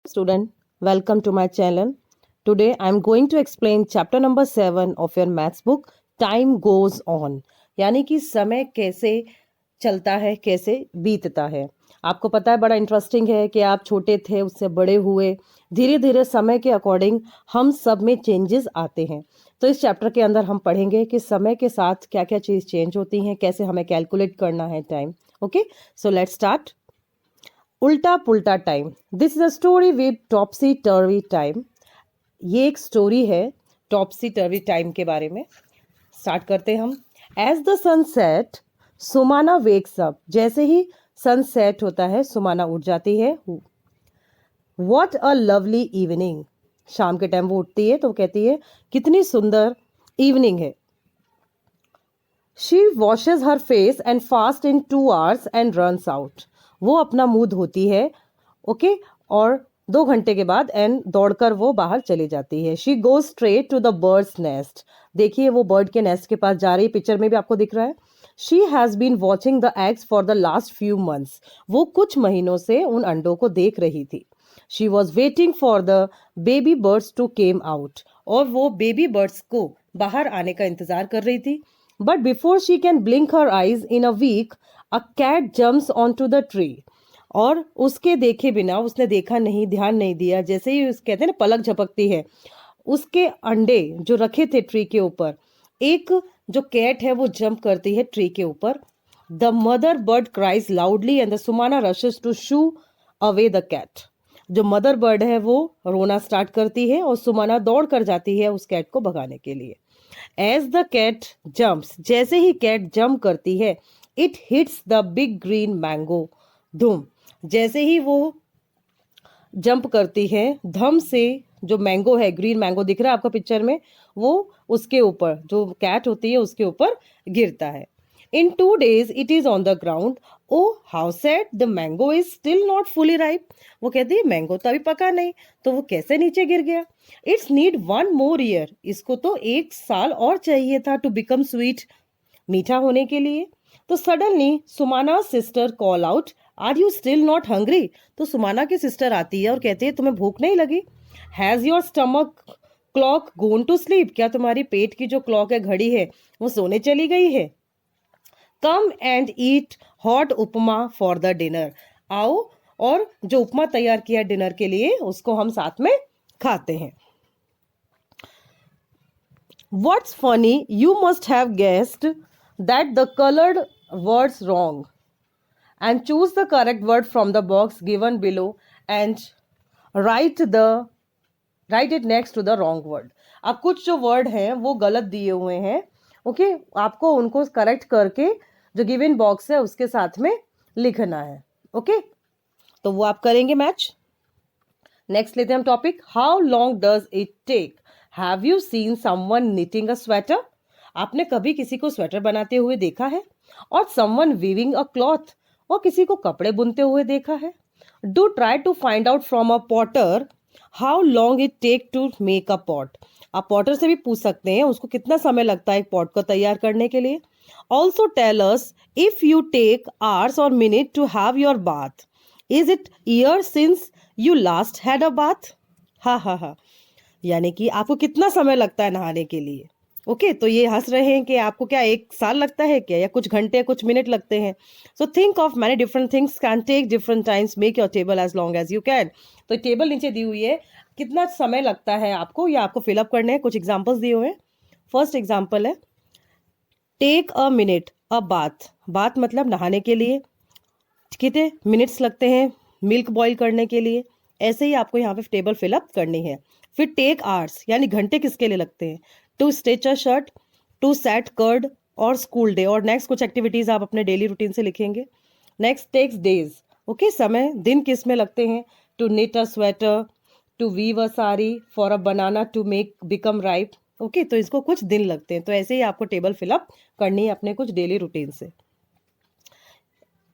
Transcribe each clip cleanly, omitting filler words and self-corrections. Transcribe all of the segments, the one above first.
Student, welcome to my channel. Today I am going to explain chapter number 7 of your maths book, Time Goes On. यानी कि समय कैसे चलता है, कैसे बीतता है. आपको पता है, बड़ा इंटरेस्टिंग है कि आप छोटे थे, उससे बड़े हुए, धीरे धीरे समय के अकॉर्डिंग हम सब में चेंजेस आते हैं. तो इस चैप्टर के अंदर हम पढ़ेंगे कि समय के साथ क्या क्या चीज़ चेंज होती हैं, कैसे हमें कैलकुलेट करना है time. Okay, so let's start. उल्टा पुल्टा time. This is a story with टॉपसी टर्वी time. ये एक स्टोरी है टॉपसी टर्वी टाइम के बारे में. स्टार्ट करते हैं हम. As the sun set Sumana wakes up. जैसे ही सन सेट होता है सुमाना उठ जाती है. What a lovely evening. शाम के टाइम वो उठती है तो वो कहती है कितनी सुंदर इवनिंग है. She washes her face and fast in 2 hours and runs out. वो अपना मुंह धोती है, ओके, और 2 घंटे के बाद एंड दौड़कर वो बाहर चली जाती है. She goes straight to the bird's nest. देखिए वो बर्ड के नेस्ट के पास जा रही है, पिक्चर में भी आपको दिख रहा है. She has been watching the eggs for the last few months. वो कुछ महीनों से उन अंडों को देख रही थी. She was waiting for the baby birds to came out. और वो बेबी बर्ड्स को बाहर आने का इंतजार कर रही थी. But before she can blink her eyes in a week a cat jumps on to the tree. और उसके देखे बिना, उसने देखा नहीं, ध्यान नहीं दिया, जैसे ही कहते हैं ना पलक झपकती है, उसके अंडे जो रखे थे ट्री के ऊपर, एक जो कैट है वो जंप करती है ट्री के ऊपर. The mother bird cries loudly and the Sumana rushes to shoo away the cat. जो मदर बर्ड है वो रोना स्टार्ट करती है और सुमाना दौड़ कर जाती है उस कैट को भगाने के लिए. As the cat jumps. जैसे ही कैट जंप करती है, it hits the big green mango. धूम. जैसे ही वो जंप करती है, धम से जो मैंगो है, ग्रीन मैंगो दिख रहा है आपको पिक्चर में, वो उसके ऊपर, जो कैट होती है उसके ऊपर गिरता है. In 2 days it is on the ground. Oh how sad, the mango is still not fully ripe. वो कहती है मैंगो तो अभी पका नहीं, तो वो कैसे नीचे गिर गया. It's need 1 more year. इसको तो 1 साल और चाहिए था टू बिकम स्वीट, मीठा होने के लिए. तो suddenly Sumana sister call out, are you still not hungry. तो सुमाना की सिस्टर आती है और कहती है तुम्हें भूख नहीं लगी. Has your stomach clock gone to sleep. क्या तुम्हारी पेट की जो क्लॉक है, घड़ी है, वो सोने चली गई है. Come and eat hot upma for the dinner. आओ और जो उपमा तैयार किया डिनर के लिए उसको हम साथ में खाते हैं. What's funny, you must have guessed that the colored words wrong and choose the correct word from the box given below and write it next to the wrong word. अब कुछ जो वर्ड हैं वो गलत दिए हुए हैं, ओके, आपको उनको करेक्ट करके जो गिवन बॉक्स है उसके साथ में लिखना है. ओके, तो वो आप करेंगे मैच. नेक्स्ट लेते हैं हम topic, how long does it take. Have you seen someone knitting a sweater. आपने कभी किसी को स्वेटर बनाते हुए देखा है. और समवन वीविंग अ क्लॉथ. और किसी को कपड़े बुनते हुए देखा है. Do try to find out from a potter how long it take to make a pot. आप पॉटर से भी पूछ सकते हैं उसको कितना समय लगता है एक पॉट को तैयार करने के लिए. Also tell us if you take hours और minute to have your bath. Is it year since you last had a bath. हा हा हा. यानी कि आपको कितना समय लगता है नहाने के लिए. ओके, तो ये हंस रहे हैं कि आपको क्या 1 साल लगता है क्या, या कुछ घंटे कुछ मिनट लगते हैं. So think of many different things, can take different times, make your table as long as you can. तो टेबल नीचे दी हुई है, कितना समय लगता है आपको, या आपको फिलअप करने हैं. कुछ एग्जाम्पल्स दिए हुए हैं. फर्स्ट एग्जाम्पल है take a minute a bath. Bath मतलब नहाने के लिए कितने मिनट्स लगते हैं मिल्क बॉईल करने के लिए. ऐसे ही आपको यहाँ पे टेबल फिलअप करनी है. फिर टेक आवर्स यानी घंटे किसके लिए लगते हैं. To stitch a shirt, to set curd और स्कूल डे. और नेक्स्ट कुछ एक्टिविटीज आप अपने डेली रूटीन से लिखेंगे. Next takes days. ओके, समय दिन किस में लगते हैं. To knit a sweater, to weave a sari, for a banana to make become ripe. Okay, तो इसको कुछ दिन लगते हैं. तो ऐसे ही आपको टेबल फिलअप करनी है अपने कुछ डेली रूटीन से.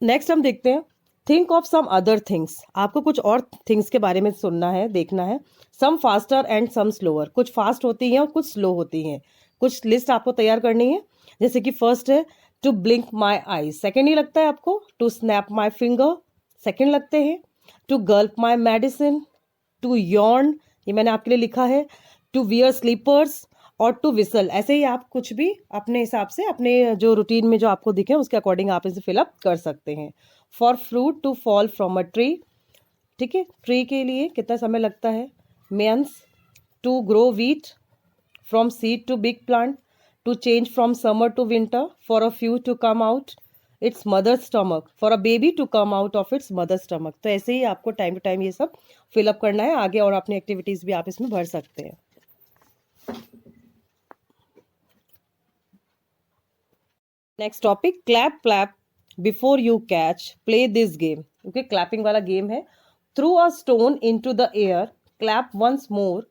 नेक्स्ट हम देखते हैं think of some other things. आपको कुछ और थिंग्स के बारे में सुनना है, देखना है. सम फास्टर एंड सम स्लोअर. कुछ फास्ट होती हैं और कुछ स्लो होती हैं. कुछ लिस्ट आपको तैयार करनी है. जैसे कि फर्स्ट है to blink my eyes. Second ही लगता है आपको. To snap my finger, second लगते हैं. To gulp my medicine, to yawn, ये मैंने आपके लिए लिखा है, टू वियर स्लीपर्स और टू विसल। ऐसे ही आप कुछ भी अपने हिसाब से अपने जो रूटीन में जो आपको दिखे उसके अकॉर्डिंग आप इसे फिलअप कर सकते हैं। For fruit to fall from a tree, ठीक है, ट्री के लिए कितना समय लगता है, months. To grow wheat from seed to big plant, to change from summer to winter, for a few to come out its mother stomach, for a baby to come out of its mother stomach. तो ऐसे ही आपको time to time ये सब fill up करना है आगे, और अपनी एक्टिविटीज भी आप इसमें भर सकते हैं। Next topic, clap clap before you catch, play this game. Okay, clapping वाला गेम है। Through a stone into the air, clap once more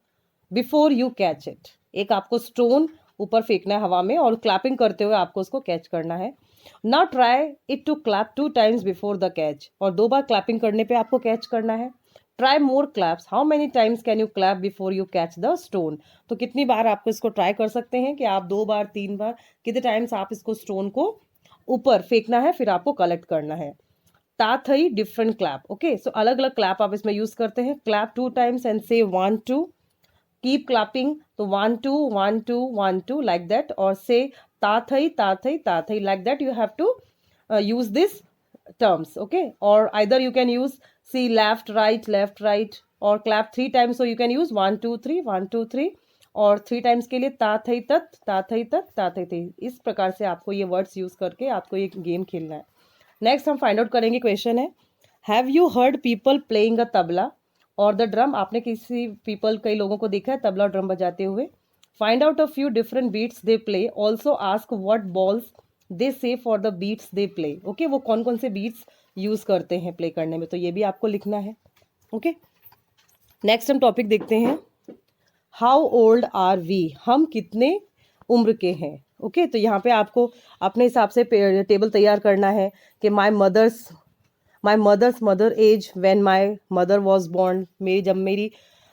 before you catch it. एक आपको स्टोन ऊपर फेंकना है हवा में और क्लैपिंग करते हुए आपको उसको कैच करना है। Now try it to clap 2 times before the catch, और 2 बार क्लैपिंग करने पे आपको कैच करना है। Try more claps, how many times can you clap before you catch the stone. तो कितनी बार आपको इसको ट्राई कर सकते हैं कि आप 2 बार 3 बार कितने टाइम्स आप इसको स्टोन को ऊपर फेंकना है, फिर आपको कलेक्ट करना है। ताथई डिफरेंट क्लैप, ओके, सो अलग अलग क्लैप आप इसमें यूज करते हैं। क्लैप 2 टाइम्स एंड से 1 2, कीप क्लैपिंग, तो 1 2 1 2 1 2 लाइक दैट, और से ताथई ताथई ताथई like that. You have to use this terms, okay, or either you can use see left right or clap 3 times, so you can use 1 2 3 1 2 3, और 3 times के लिए ताथई तत ताथई तत ताथई ती। इस प्रकार से आपको ये वर्ड्स यूज करके आपको ये गेम खेलना है। नेक्स्ट हम फाइंड आउट करेंगे, क्वेश्चन है, have you heard people playing a tabla और द ड्रम। आपने किसी पीपल, कई लोगों को देखा है तबला और ड्रम बजाते हुए। Find out a few different beats they play, also ask what bols they say for the beats they play. Okay, वो कौन कौन से बीट्स यूज करते हैं प्ले करने में, तो ये भी आपको लिखना है। ओके, नेक्स्ट हम टॉपिक देखते हैं, हाउ ओल्ड आर वी, हम कितने उम्र के हैं। ओके, तो यहाँ पे आपको अपने हिसाब से टेबल तैयार करना है कि my mother's mother age when my mother was born, मेरी जब मेरी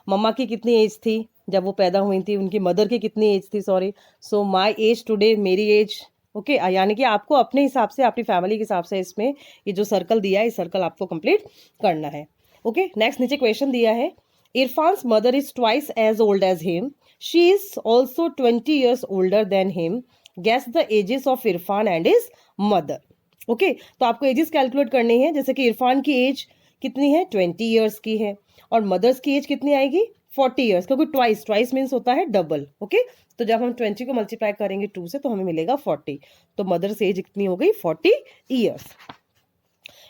मम्मा की कितनी एज थी जब वो पैदा हुई थी, उनकी मदर की कितनी एज थी, sorry, so my age today, मेरी एज। ओके, यानी कि आपको अपने हिसाब से अपनी फैमिली के हिसाब से इसमें ये जो सर्कल दिया है इस सर्कल आपको कंप्लीट करना है। ओके, नेक्स्ट नीचे क्वेश्चन दिया है, Irfan's mother is twice as old as him, she is also 20 years older than him, guess the ages of Irfan and his mother. Okay, तो आपको एजेस कैलकुलेट करनी है, जैसे कि इरफान की एज कितनी है, 20 years की है, और मदर्स की एज कितनी आएगी, 40 years, क्योंकि ट्वाइस मीन्स होता है डबल। ओके, तो जब हम 20 को मल्टीप्लाई करेंगे 2 से तो हमें मिलेगा 40, तो मदर्स एज कितनी हो गई, 40 years।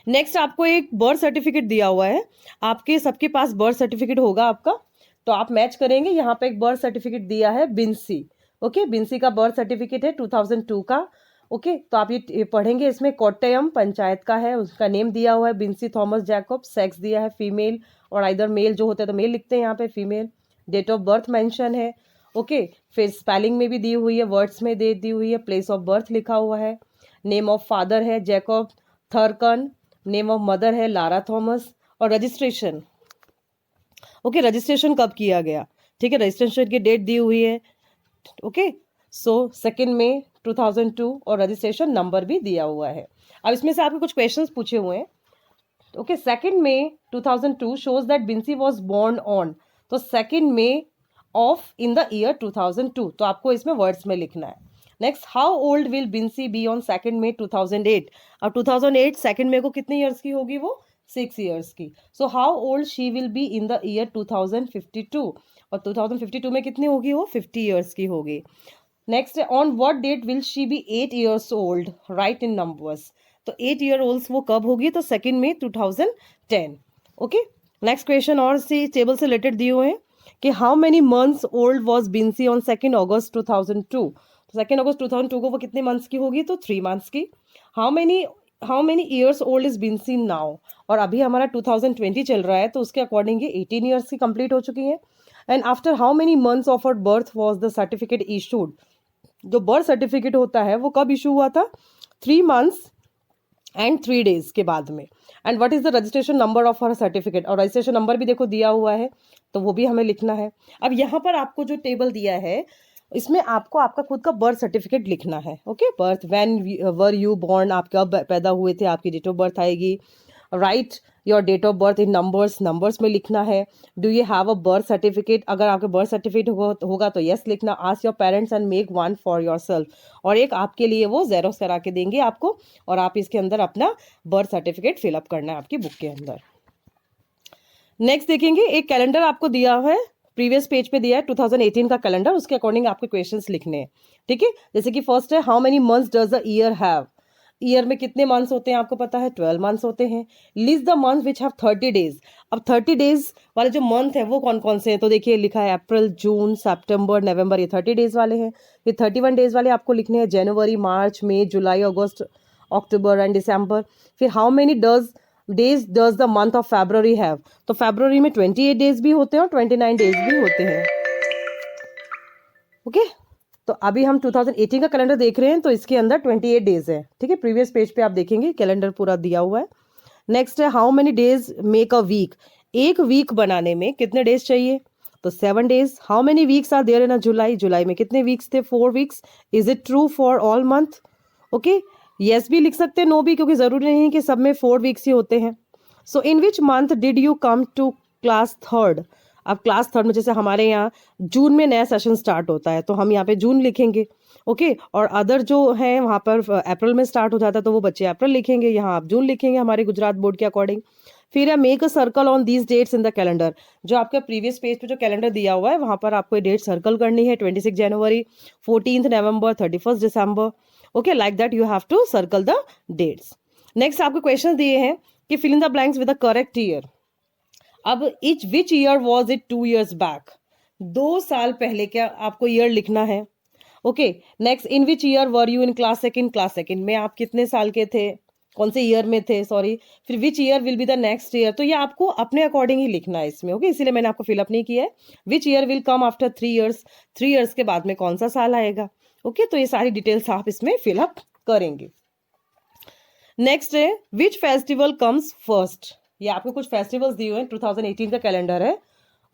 नेक्स्ट आपको एक बर्थ सर्टिफिकेट दिया हुआ है, आपके सबके पास बर्थ सर्टिफिकेट होगा आपका, तो आप मैच करेंगे। यहाँ पे एक बर्थ सर्टिफिकेट दिया है बिंसी। ओके, बिंसी का बर्थ सर्टिफिकेट है 2002 का। ओके, तो आप ये पढ़ेंगे, इसमें कोट्टयम पंचायत का है, उसका नेम दिया हुआ है बिंसी थॉमस जैकब, सेक्स दिया है फीमेल, और आइदर मेल जो होता है तो मेल लिखते हैं यहाँ पे, female, date of birth mention है। ओके, फिर स्पेलिंग में भी दी हुई है, वर्ड्स में दे दी हुई है, प्लेस ऑफ बर्थ लिखा हुआ है, नेम ऑफ फादर है जैकब थर्कन, नेम ऑफ मदर है लारा थॉमस, और रजिस्ट्रेशन। ओके, रजिस्ट्रेशन कब किया गया, ठीक है, रजिस्ट्रेशन की डेट दी हुई है। ओके, सो 2 मई 2002, और रजिस्ट्रेशन नंबर भी दिया हुआ है। अब इसमें से आपके कुछ क्वेश्चंस पूछे हुए हैं। ओके, 2 मई 2002 shows that Binsi was born on, तो 2 मई ऑफ इन द ईयर 2002, तो आपको इसमें वर्ड्स में लिखना है। Next, how old will Binsi be on 2 मई 2008, अब 2008 2 मई को कितने ईयर्स की होगी वो, 6 years की। So how old she will be in the year 2052, और 2052 में कितनी होगी वो, 50 years की होगी। Next, on what date will she be 8 years old, write in numbers, तो 8 year olds वो कब होगी, तो 2 मई 2010। ओके, नेक्स्ट क्वेश्चन और सी टेबल से रिलेटेड दिए हुए हैं कि how many months old was Binsi on 2 अगस्त 2002, तो 2 अगस्त 2002 को वो कितने मंथ्स की होगी, तो 3 months की। How many years old is Binsi now, और अभी हमारा 2020 चल रहा है, तो उसके अकॉर्डिंग ये 18 years की कंप्लीट हो चुकी है। And after how many months of her birth was the certificate issued, जो बर्थ सर्टिफिकेट होता है वो कब इशू हुआ था, 3 months एंड 3 days के बाद में। And what is the registration number of her certificate, और रजिस्ट्रेशन नंबर भी देखो दिया हुआ है, तो वो भी हमें लिखना है। अब यहाँ पर आपको जो टेबल दिया है इसमें आपको आपका खुद का बर्थ सर्टिफिकेट लिखना है। Okay, birth, when were you born, आप कब पैदा हुए थे, आपकी डेट ऑफ बर्थ आएगी, write your date of birth in numbers में लिखना है। Do you have a birth certificate, अगर आपके बर्थ सर्टिफिकेट होगा तो यस लिखना। Ask your parents and make one for yourself, और एक आपके लिए वो जेरोक्स करा के देंगे आपको, और आप इसके अंदर अपना बर्थ सर्टिफिकेट फिलअप करना है आपकी बुक के अंदर। नेक्स्ट देखेंगे, एक कैलेंडर आपको दिया है, प्रीवियस पेज पे दिया है 2018 का कैलेंडर, उसके अकॉर्डिंग आपके क्वेश्चंस लिखने हैं, ठीक है। जैसे कि फर्स्ट है, how many months does the year have, year में कितने मंथ्स होते हैं आपको पता है, 12 मंथ्स होते हैं। List the month which have 30 days, अब 30 डेज वाले जो मंथ है वो कौन कौन से हैं, तो देखिए लिखा है अप्रैल, जून, सितंबर, नवंबर, ये 30 डेज वाले हैं। ये 31 डेज वाले आपको लिखने हैं, जनवरी, मार्च, मई, जुलाई, अगस्त, अक्टूबर एंड दिसंबर। फिर how many days does the month of February have, तो फेब्रुअरी में 28 डेज भी होते हैं और 29 डेज भी होते हैं, ओके। तो अभी हम 2018 का कैलेंडर देख रहे हैं, तो इसके अंदर 28 डेज है, ठीक है। प्रीवियस पेज पे आप देखेंगे कैलेंडर पूरा दिया हुआ है। नेक्स्ट है, how many days make a week, एक वीक बनाने में कितने डेज चाहिए, तो 7 days. How many weeks are there in a जुलाई, जुलाई में कितने वीक्स थे, 4 weeks. Is it true for all month, okay. Yes भी लिख सकते हैं, नो भी, क्योंकि जरूरी नहीं है कि सब में 4 वीक्स ही होते हैं। So in which month did you come to class third, अब क्लास थर्ड में जैसे हमारे यहाँ जून में नया सेशन स्टार्ट होता है, तो हम यहाँ पे जून लिखेंगे, ओके। और अदर जो है वहाँ पर अप्रैल में स्टार्ट हो जाता है, तो वो बच्चे अप्रैल लिखेंगे, यहाँ आप जून लिखेंगे हमारे गुजरात बोर्ड के अकॉर्डिंग। फिर है, make a circle on these dates in the calendar, जो आपका प्रीवियस पेज पे जो कैलेंडर दिया हुआ है वहाँ पर आपको ये डेट सर्कल करनी है, 26 जनवरी, 14 नवंबर, 31 दिसंबर, okay. Like that you have to circle the dates. Next आपको क्वेश्चन दिए हैं कि fill in the blanks with the correct year. अब each which year was it 2 years back, 2 साल पहले क्या आपको ईयर लिखना है, okay. Next, in which year were you in class second, class second में आप कितने साल के थे, कौन से ईयर में थे, सॉरी। फिर which year will be the next year, तो ये आपको अपने अकॉर्डिंग ही लिखना है इसमें, ओके। इसीलिए मैंने आपको फिलअप नहीं किया है। Which year will come after 3 years, 3 years के बाद में कौन सा साल आएगा, ओके। तो ये सारी डिटेल्स आप इसमें फिलअप करेंगे। नेक्स्ट है, विच फेस्टिवल कम्स फर्स्ट, ये आपको कुछ फेस्टिवल्स दिए हुए हैं, 2018 का कैलेंडर है,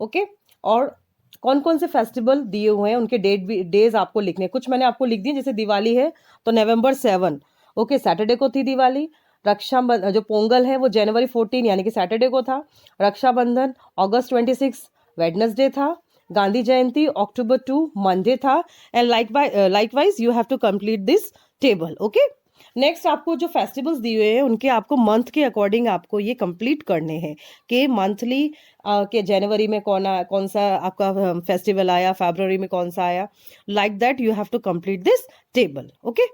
ओके। और कौन कौन से फेस्टिवल दिए हुए हैं उनके डेज आपको लिखने हैं। कुछ मैंने आपको लिख दिए, जैसे दिवाली है तो November 7, ओके, सैटरडे को थी दिवाली। रक्षाबंधन जो पोंगल है वो January 14 यानी कि सैटरडे को था। रक्षाबंधन August 26 वेडनेसडे था। गांधी जयंती October 2 मंडे था। And likewise you have to complete this table, okay. Next आपको जो फेस्टिवल्स दिए हुए हैं उनके आपको मंथ के अकॉर्डिंग आपको ये कंप्लीट करने हैं कि मंथली के जनवरी में कौन सा आपका फेस्टिवल आया, फरवरी में कौन सा आया, like that you have to complete this table, okay.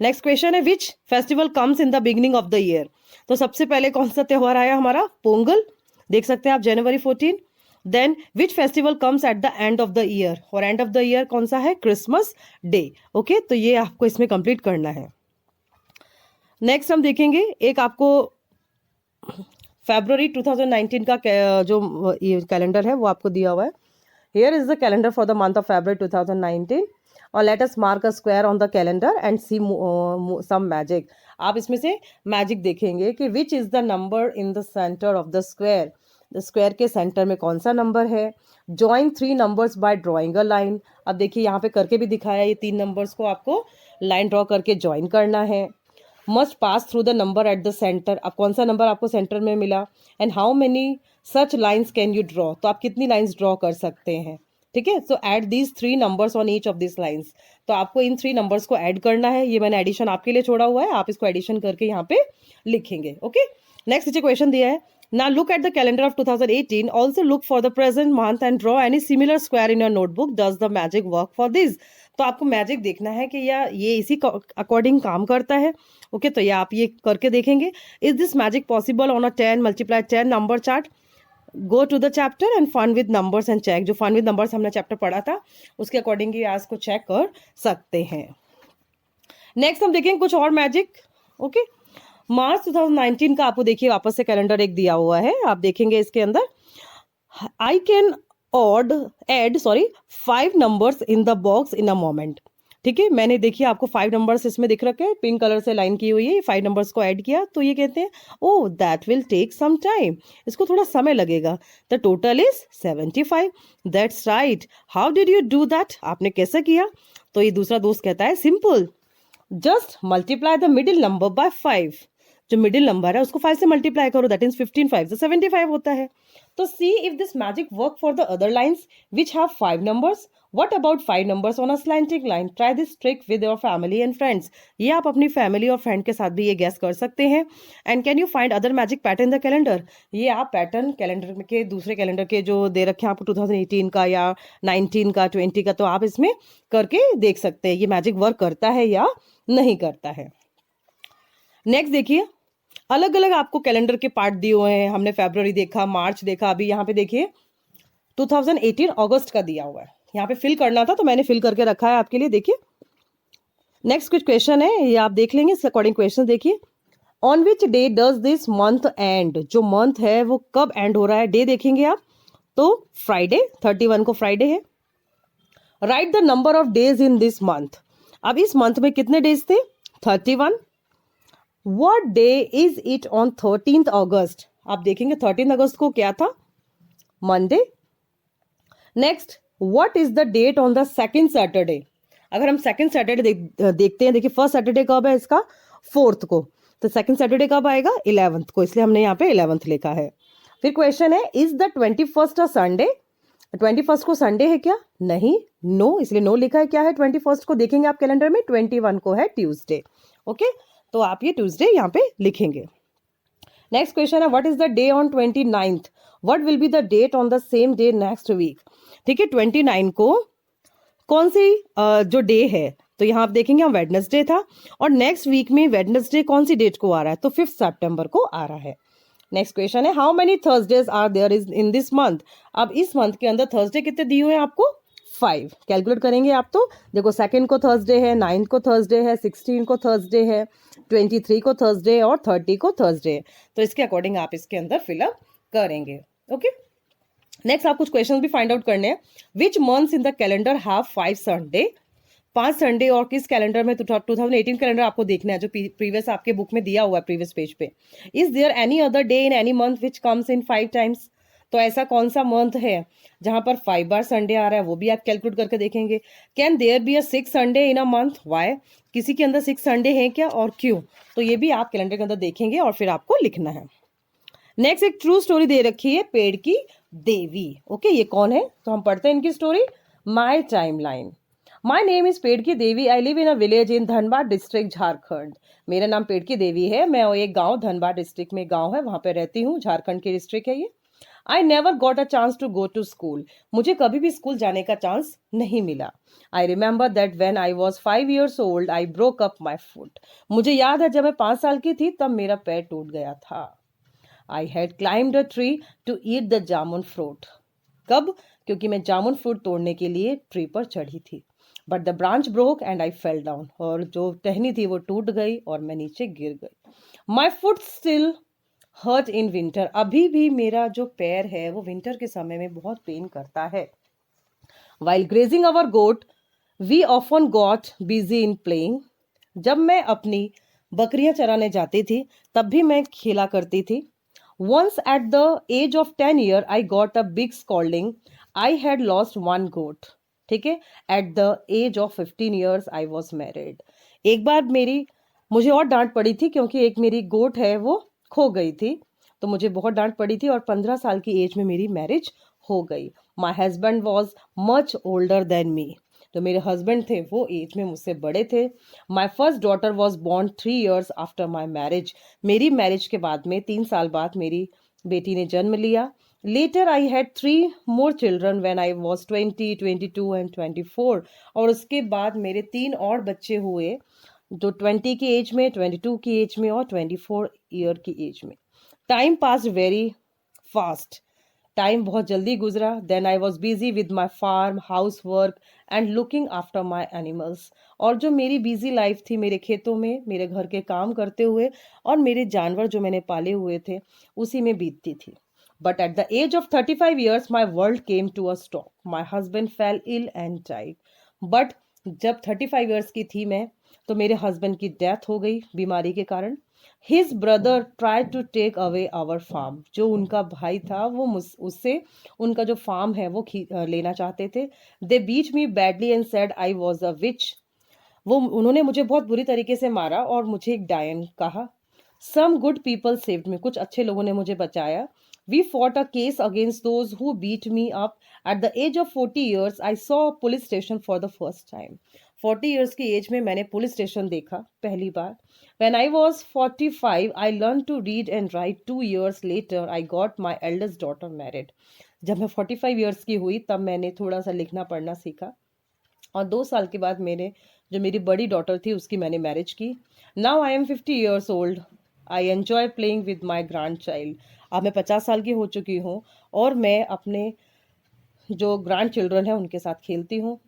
Next question है, which festival comes in the beginning of the year, तो सबसे पहले कौन सा त्योहार आया हमारा, पोंगल, देख सकते हैं आप January 14। Then which festival comes at the end of the year, और एंड ऑफ द ईयर कौन सा है, क्रिसमस डे, ओके। तो ये आपको इसमें कंप्लीट करना है। नेक्स्ट हम देखेंगे, एक आपको फरवरी 2019 का जो कैलेंडर है वो आपको दिया हुआ है। Here is the calendar for the month of February 2019, और let us mark a square on the calendar and see some magic. आप इसमें से मैजिक देखेंगे कि which is the number in the centre of the square, द square के centre में कौन सा नंबर है। Join 3 numbers by drawing a line, अब देखिए यहाँ पे करके भी दिखाया, ये 3 numbers को आपको लाइन ड्रॉ करके ज्वाइन करना है। Must pass through the number at the centre, अब कौन सा नंबर आपको सेंटर में मिला। And how many such lines can you draw, तो आप कितनी लाइन्स ड्रॉ कर सकते हैं, ठीक है। सो add these 3 numbers on each of this lines, तो आपको इन 3 numbers को ऐड करना है। ये मैंने एडिशन आपके लिए छोड़ा हुआ है, आप इसको एडिशन करके यहाँ पे लिखेंगे, ओके। नेक्स्ट नीचे क्वेश्चन दिया है, now look at the calendar of 2018, also look for the present month and draw any similar square in your notebook, does the magic work for this, तो आपको मैजिक देखना है कि ये इसी अकॉर्डिंग काम करता है, ओके। तो ये आप ये करके देखेंगे, is this magic possible on a 10 × 10 number chart. Go to the chapter and fun with numbers and check, जो फन विद नंबर्स हमने चैप्टर पढ़ा था उसके अकॉर्डिंग ही आज को चेक कर सकते हैं। नेक्स्ट हम देखेंगे कुछ और मैजिक, ओके। मार्च 2019 का आपको देखिए वापस से कैलेंडर एक दिया हुआ है, आप देखेंगे इसके अंदर I can add 5 numbers in the box in a moment, ठीक है। मैंने देखिए आपको 5 numbers इसमें दिख रखे हैं, पिंक कलर से लाइन की हुई है, 5 numbers को ऐड किया, तो ये कहते हैं oh that will take some time, इसको थोड़ा समय लगेगा। The total is 75, that's right. How did you do that, आपने कैसे किया, तो ये दूसरा दोस्त कहता है simple, just multiply the middle number by 5, जो मिडिल नंबर है उसको 5 से मल्टीप्लाई करो, दैट मीन्स 15 5 से 75 होता है। तो see if this magic work for the other lines which have 5 numbers. What about 5 numbers on a slanting line? Try this trick with your family and friends. ये आप अपनी फैमिली और friend के साथ भी ये गैस कर सकते हैं। And can you find other magic pattern in the calendar? ये आप पैटर्न कैलेंडर के दूसरे कैलेंडर के जो दे रखे हैं आपको 2018 का या 19 का 20 का, तो आप इसमें करके देख सकते हैं ये मैजिक वर्क करता है या नहीं करता है। नेक्स्ट देखिए, अलग अलग आपको कैलेंडर के पार्ट दिए हुए हैं। हमने फरवरी देखा, मार्च देखा, अभी यहाँ पे देखिए 2018 अगस्त का दिया हुआ है। यहाँ पे फिल करना था तो मैंने फिल करके रखा है आपके लिए। देखिए नेक्स्ट कुछ क्वेश्चन है, ये आप देख लेंगे, इसके अकॉर्डिंग क्वेश्चन देखिए। On which day does this month and? जो मंथ है वो कब एंड हो रहा है, डे देखेंगे आप तो फ्राइडे, 31 को फ्राइडे है। Right the number of days in this month. अब इस मंथ में कितने डेज थे? 31। What day is it on 13th अगस्त? आप देखेंगे 13 अगस्त को क्या था? Monday. Next, what is the date on the second Saturday? अगर हम सेकेंड सैटरडे देखते हैं, देखिए फर्स्ट सैटरडे कब है इसका? 4th को। तो सेकेंड सैटरडे कब आएगा? 11th को, इसलिए हमने यहाँ पे 11th लिखा है। फिर क्वेश्चन है, is the 21st a Sunday? 21st को संडे है क्या? नहीं, नो, इसलिए नो लिखा है। क्या है 21st को? देखेंगे आप कैलेंडर में 21 को है ट्यूसडे। ओके, तो आप ये ट्यूसडे यहाँ पे लिखेंगे। नेक्स्ट क्वेश्चन है, what is the day on 29th? What will be the date on the same day next week? ठीक है, 29 को कौन सी जो डे है, तो यहाँ आप देखेंगे हम वेडनेसडे था, और नेक्स्ट वीक में वेडनेसडे कौन सी डेट को आ रहा है? तो 5 सितंबर को आ रहा है। नेक्स्ट क्वेश्चन है, how many Thursdays are there is in this month? अब इस मंथ के अंदर थर्सडे कितने दिए हुए हैं आपको? 5। कैलकुलेट करेंगे आप तो देखो, 2 को थर्सडे है, 9 को थर्सडे है, 16 को थर्सडे है, 23 को थर्सडे है और 30 को थर्सडे है। तो इसके अकॉर्डिंग आप इसके अंदर फिलअप करेंगे। ओके, नेक्स्ट आप कुछ क्वेश्चन भी फाइंड आउट करने हैं। Which months in the calendar have 5 Sunday? 5 Sunday और किस कैलेंडर में? 2018 कैलेंडर आपको देखना है जो प्रीवियस आपके बुक में दिया हुआ है प्रीवियस पेज पे। Is there any other day in any month which comes in 5 times? तो ऐसा कौन सा मंथ है जहां पर 5 बार संडे आ रहा है, वो भी आप कैलकुलेट करके देखेंगे। Can there be a 6 Sunday in a month? Why? किसी के अंदर 6 संडे है क्या और क्यों? तो ये भी आप कैलेंडर के अंदर देखेंगे और फिर आपको लिखना है। नेक्स्ट एक ट्रू स्टोरी दे रखी है, पेड़ की देवी। ओके, ये कौन है? तो हम पढ़ते हैं इनकी story. My time line. My name is Pedki Devi. I live in a village in Dhanbad district Jharkhand. मेरा नाम पेड़ की देवी है, मैं एक गांव धनबाद डिस्ट्रिक्ट में गांव है वहां पे रहती हूँ, झारखंड की डिस्ट्रिक्ट है ये। I never got a chance to go to school. मुझे कभी भी स्कूल जाने का चांस नहीं मिला। I remember that when I was 5 years old I broke up my foot. मुझे याद है जब मैं 5 साल की थी तब मेरा पैर टूट गया था। I had climbed a tree to eat the jamun fruit. कब? क्योंकि मैं जामुन फ्रूट तोड़ने के लिए ट्री पर चढ़ी थी। But the branch broke and I fell down. और जो टहनी थी वो टूट गई और मैं नीचे गिर गई। My foot still hurt in winter. अभी भी मेरा जो पैर है वो विंटर के समय में बहुत पेन करता है। While grazing our goat we often got busy in playing. जब मैं अपनी बकरियां चराने जाती थी तब भी मैं खेला करती थी। Once at the age of 10 years, I got a big scolding. I had lost one goat. ठीक है, at the age of 15 years, I was married. एक बार मुझे और डांट पड़ी थी क्योंकि एक मेरी गोट है वो खो गई थी, तो मुझे बहुत डांट पड़ी थी और 15 साल की एज में मेरी मैरिज हो गई। My husband was much older than me. तो मेरे हस्बैंड थे वो एज में मुझसे बड़े थे। My first daughter was born 3 years after my marriage. मेरी मैरिज के बाद में 3 साल बाद मेरी बेटी ने जन्म लिया। Later I had 3 more children when I was 20, 22 and 24। और उसके बाद मेरे 3 और बच्चे हुए जो 20 की एज में, 22 की एज में और 24 ईयर की एज में। Time pass very fast. Time बहुत जल्दी गुजरा। Then I was busy with my farm, house work and looking after my animals. और जो मेरी बिजी लाइफ थी मेरे खेतों में मेरे घर के काम करते हुए और मेरे जानवर जो मैंने पाले हुए थे उसी में बीतती थी। But at the age of 35 years my world came to a stop. My husband fell ill and died. But जब 35 years की थी मैं तो मेरे हस्बैंड की डेथ हो गई बीमारी के कारण। His brother try to take away our farm. जो उनका भाई था वो उससे उनका जो फार्म है वो लेना चाहते थे। They beat me badly and said I was a witch. उन्होंने मुझे बहुत बुरी तरीके से मारा और मुझे एक डायन कहा। Some good people saved me, कुछ अच्छे लोगों ने मुझे बचाया. We fought a case against those who beat me up. At the age of 40 years I saw police station for the first time. 40 years की एज में मैंने पुलिस स्टेशन देखा पहली बार. When I was 45, I learned to read and write. 2 years later, I got my eldest daughter married. जब मैं 45 years की हुई तब मैंने थोड़ा सा लिखना पढ़ना सीखा और 2 साल के बाद मेरे जो मेरी बड़ी डॉटर थी उसकी मैंने मैरिज की. Now I am 50 years old. I enjoy playing with my grand child. अब मैं 50 साल की हो चुकी हूँ और मैं अपने जो ग्रैंड चिल्ड्रन हैं उनके साथ खेलती हूँ.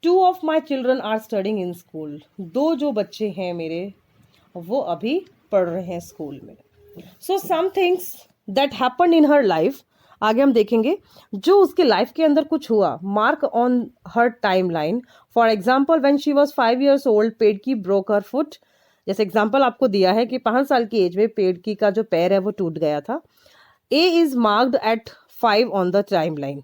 2 of my children are studying in school. 2 जो बच्चे हैं मेरे वो अभी पढ़ रहे हैं स्कूल में. So some things that happen in her life, आगे हम देखेंगे जो उसके लाइफ के अंदर कुछ हुआ. Mark on her time line. For example when she was 5 years old, Pedki broke her foot. जैसे एग्जाम्पल आपको दिया है कि 5 साल की एज में पेडकी का जो पैर है वो टूट गया था. A is marked at 5 on the time line.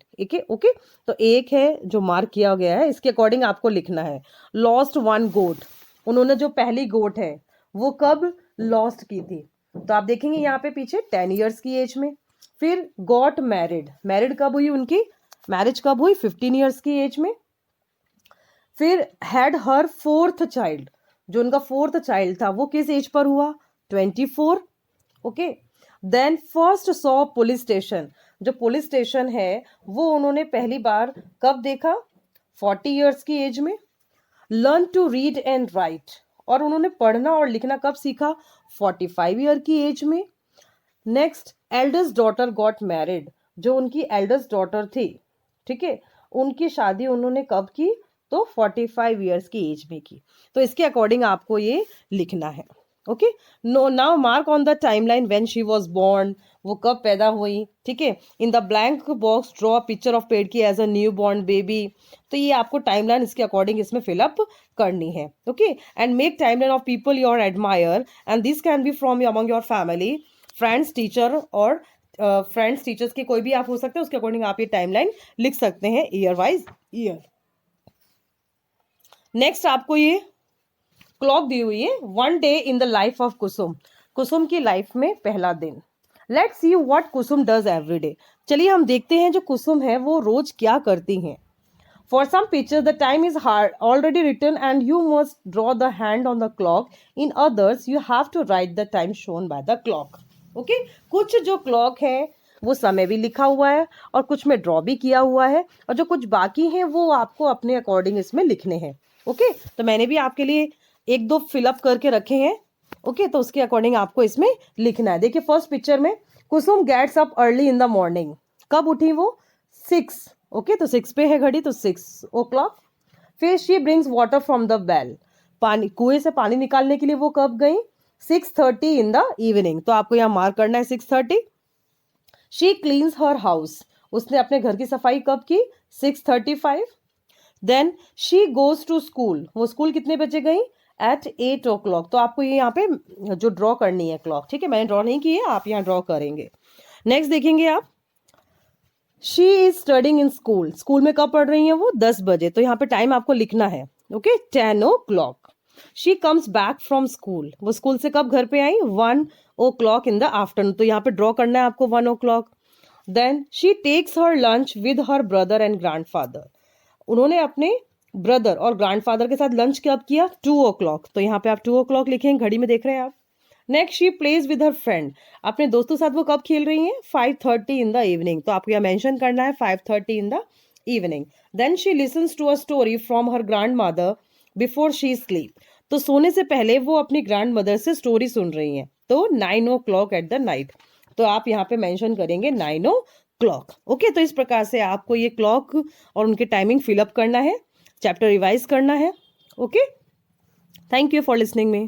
Okay, तो एक है जो मार्क किया गया है, इसके अकॉर्डिंग आपको लिखना है. लॉस्ट 1 गोट, उन्होंने जो पहली गोट है वो कब लॉस्ट की थी, तो आप देखेंगे यहाँ पे पीछे 10 years की एज में. फिर गॉट मैरिड, मैरिड कब हुई, उनकी मैरिज कब हुई, 15 years की एज में. फिर हैड हर 4th चाइल्ड, जो उनका 4th चाइल्ड था वो किस एज पर हुआ, 24. Okay. Then first saw police station, जो पुलिस स्टेशन है वो उन्होंने पहली बार कब देखा, 40 years की एज में. Learn to read and write, और उन्होंने पढ़ना और लिखना कब सीखा, 45 year की एज में. Next eldest daughter got married, जो उनकी एल्डेस्ट डॉटर थी, ठीक है, उनकी शादी उन्होंने कब की, तो 45 years की एज में की. तो इसके अकॉर्डिंग आपको ये लिखना है. Okay. No now mark on the timeline when she was born, वो कब पैदा हुई, ठीक है. In the blank box draw picture of Pedki as a new born baby. तो ये आपको टाइमलाइन इसके अकॉर्डिंग इसमें फिलअप करनी है. Okay. And make timeline of people your admire, and this can be from among your family, friends, teacher, और friends teachers के कोई भी आप हो सकते हैं, उसके अकॉर्डिंग आप ये टाइमलाइन लिख सकते हैं ईयर वाइज ईयर. नेक्स्ट आपको ये क्लॉक दी हुई है. 1 day in the life of Kusum, Kusum की लाइफ में पहला दिन. Let's see what Kusum does every day. चलिए हम देखते हैं जो कुसुम है वो रोज क्या करती हैं. For some picture the time is hard already written and you must draw the hand on the clock. In others you have to write the time shown by the clock. Okay. कुछ जो clock है वो समय भी लिखा हुआ है और कुछ में ड्रॉ भी किया हुआ है, और जो कुछ बाकी हैं वो आपको अपने अकॉर्डिंग इसमें लिखने हैं. ओके. तो मैंने भी आपके लिए 1-2 फिलअप करके रखे हैं. ओके. तो उसके अकॉर्डिंग आपको इसमें लिखना है. देखिए फर्स्ट पिक्चर में Kusum gets up early in the morning. कब उठी वो, 6. ओके. तो 6 पे है घड़ी, तो 6 o'clock. फिर she brings water from the well, पानी कुएं से पानी निकालने के लिए वो कब गई, 6:30 इन द इवनिंग. तो आपको यहाँ मार्क करना है 6:30. शी क्लीन्स हर हाउस, उसने अपने घर की सफाई कब की, 6:35. Then she goes to school, वो स्कूल कितने बजे गई, एट 8 o'clock. तो आपको ये यहाँ पे जो ड्रॉ करनी है क्लॉक, ठीक है, मैंने ड्रॉ नहीं की है, आप यहाँ ड्रॉ करेंगे. नेक्स्ट देखेंगे आप, she is studying in school, school में कब पढ़ रही है वो, 10 बजे. तो यहाँ पे टाइम आपको लिखना है. Okay. 10 o'clock. She comes back from school, वो स्कूल से कब घर पे आई, 1 o'clock इन द आफ्टरनून. तो यहाँ पे ड्रॉ करना है आपको 1 o'clock. Then she takes her lunch with her brother and grandfather, उन्होंने अपने ब्रदर और ग्रैंडफादर के साथ लंच कब किया, 2 o'clock. तो यहाँ पे आप 2 o'clock लिखें, घड़ी में देख रहे हैं आप. Next she plays with her friend, अपने दोस्तों के साथ वो कब खेल रही हैं, 5:30 इन द इवनिंग. तो आपको यहाँ मेंशन करना है 5:30 in the evening. Then she listens to a story from her grandmother before she sleep. तो सोने से पहले वो अपनी ग्रैंड मदर से स्टोरी सुन रही हैं. तो 9 o'clock एट द नाइट. तो आप यहाँ पे मेंशन करेंगे 9 o'clock. ओके. तो इस प्रकार से आपको ये क्लॉक और उनके टाइमिंग फिलअप करना है, चैप्टर रिवाइज करना है. Okay. Thank you for listening me.